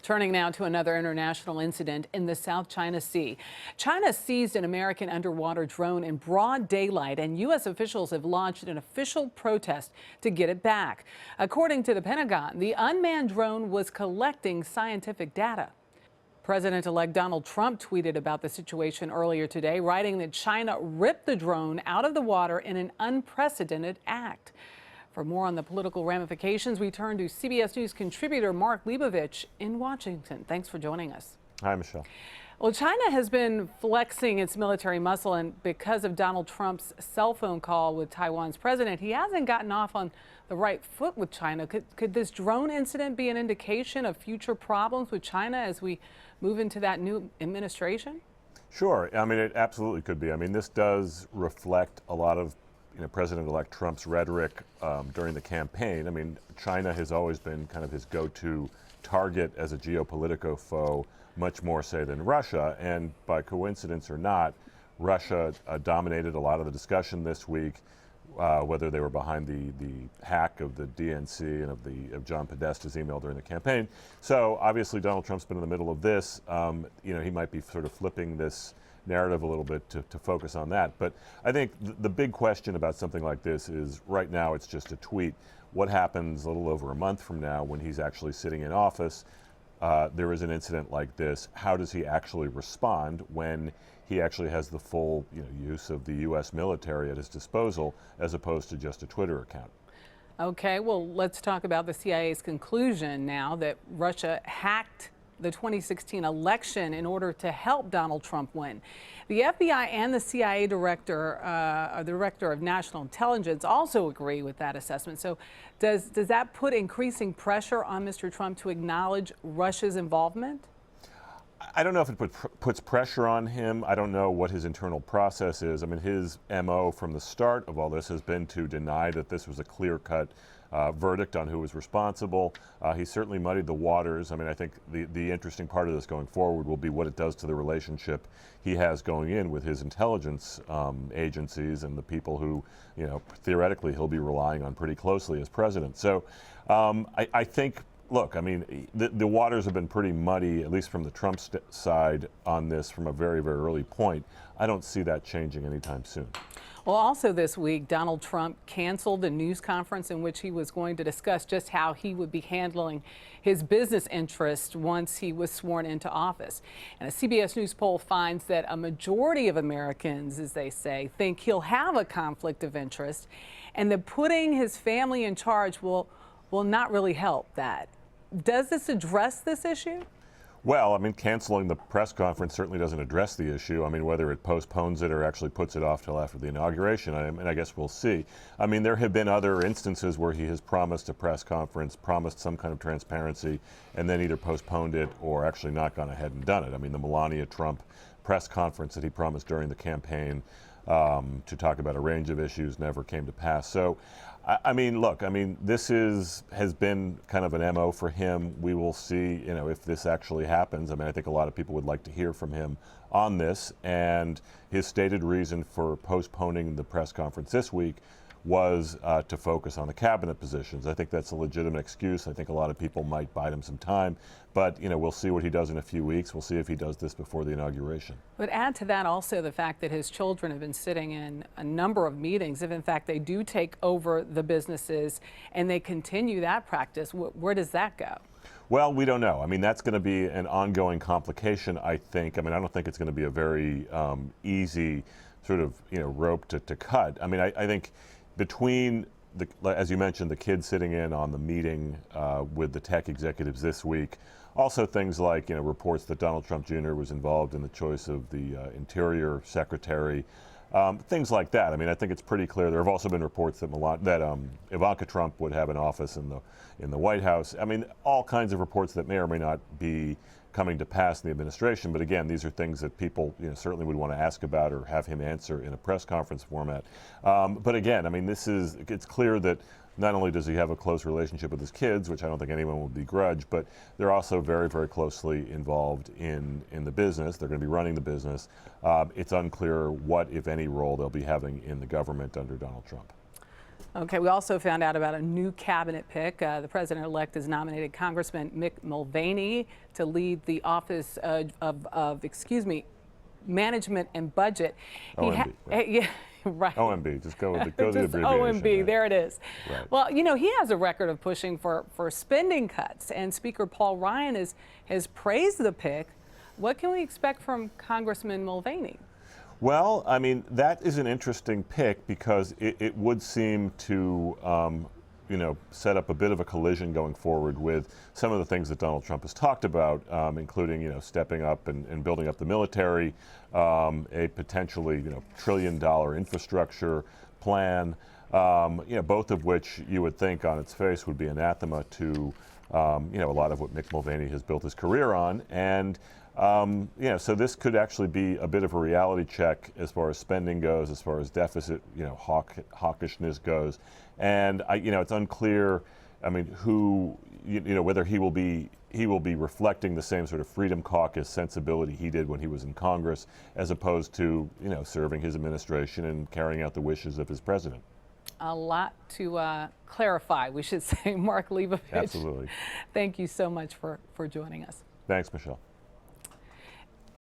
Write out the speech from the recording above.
Turning now to another international incident in the South China Sea. China seized an American underwater drone in broad daylight, and U.S. officials have launched an official protest to get it back. According to the Pentagon, the unmanned drone was collecting scientific data. President-elect Donald Trump tweeted about the situation earlier today, writing that China ripped the drone out of the water in an unprecedented act. For more on the political ramifications, we turn to CBS News contributor Mark Leibovich in Washington. Thanks for joining us. Hi, Michelle. Well, China has been flexing its military muscle, and because of Donald Trump's cell phone call with Taiwan's president, he hasn't gotten off on the right foot with China. Could this drone incident be an indication of future problems with China as we move into that new administration? Sure. I mean, it absolutely could be. I mean, this does reflect a lot of President-elect Trump's rhetoric during the campaign. I mean, China has always been kind of his go-to target as a geopolitical foe, much more, say, than Russia. And by coincidence or not, Russia dominated a lot of the discussion this week, whether they were behind the hack of the DNC and of John Podesta's email during the campaign. So obviously Donald Trump's been in the middle of this. He might be sort of flipping this narrative a little bit to focus on that. But I think the big question about something like this is right now it's just a tweet. What happens a little over a month from now when he's actually sitting in office? There is an incident like this. How does he actually respond when he actually has the full use of the U.S. military at his disposal as opposed to just a Twitter account? Okay, well, let's talk about the CIA's conclusion now that Russia hacked the 2016 election in order to help Donald Trump win. The FBI and the CIA director of National Intelligence also agree with that assessment. So does that put increasing pressure on Mr. Trump to acknowledge Russia's involvement? I don't know if it puts pressure on him. I don't know what his internal process is. I mean, his MO from the start of all this has been to deny that this was a clear-cut verdict on who was responsible. He certainly muddied the waters. I mean, I think the interesting part of this going forward will be what it does to the relationship he has going in with his intelligence agencies and the people who, theoretically he'll be relying on pretty closely as president. So I think, look, I mean, the waters have been pretty muddy, at least from the Trump side on this from a very, very early point. I don't see that changing anytime soon. Well, also this week, Donald Trump canceled a news conference in which he was going to discuss just how he would be handling his business interests once he was sworn into office. And a CBS News poll finds that a majority of Americans, as they say, think he'll have a conflict of interest, and that putting his family in charge will not really help that. Does this address this issue? Well, I mean, canceling the press conference certainly doesn't address the issue. I mean, whether it postpones it or actually puts it off till after the inauguration, I guess we'll see. I mean, there have been other instances where he has promised a press conference, promised some kind of transparency, and then either postponed it or actually not gone ahead and done it. I mean, the Melania Trump press conference that he promised during the campaign to talk about a range of issues never came to pass. So, I mean, look, I mean, this has been kind of an MO for him. We will see, if this actually happens. I mean, I think a lot of people would like to hear from him on this. And his stated reason for postponing the press conference this week was to focus on the cabinet positions. I think that's a legitimate excuse. I think a lot of people might bide him some time, but we'll see what he does in a few weeks. We'll see if he does this before the inauguration. But add to that also the fact that his children have been sitting in a number of meetings. If in fact they do take over the businesses and they continue that practice, where does that go? Well, we don't know. I mean, that's going to be an ongoing complication, I think. I mean, I don't think it's going to be a very easy sort of rope to cut. I mean, I think between, as you mentioned, the kids sitting in on the meeting with the tech executives this week, also things like reports that Donald Trump Jr. was involved in the choice of the Interior Secretary, things like that. I mean, I think it's pretty clear. There have also been reports that Ivanka Trump would have an office in the White House. I mean, all kinds of reports that may or may not be coming to pass in the administration. But again, these are things that people certainly would want to ask about or have him answer in a press conference format. But again, I mean, it's clear that not only does he have a close relationship with his kids, which I don't think anyone will begrudge, but they're also very, very closely involved in the business. They're going to be running the business. It's unclear what, if any, role they'll be having in the government under Donald Trump. Okay, we also found out about a new cabinet pick. The president-elect has nominated Congressman Mick Mulvaney to lead the Office Management and Budget. OMB, right. Yeah, right. OMB, just go with the Just abbreviation. OMB, there it is. Right. Well, you know, he has a record of pushing for spending cuts, and Speaker Paul Ryan has praised the pick. What can we expect from Congressman Mulvaney? Well, I mean, that is an interesting pick because it would seem to, set up a bit of a collision going forward with some of the things that Donald Trump has talked about, including, stepping up and building up the military, a potentially, trillion-dollar infrastructure plan, both of which you would think on its face would be anathema to, a lot of what Mick Mulvaney has built his career on. And so this could actually be a bit of a reality check as far as spending goes, as far as deficit, hawkishness goes. And it's unclear, I mean, whether he will be reflecting the same sort of Freedom Caucus sensibility he did when he was in Congress, as opposed to, serving his administration and carrying out the wishes of his president. A lot to clarify, we should say. Mark Leibovich. Absolutely. Thank you so much for joining us. Thanks, Michelle.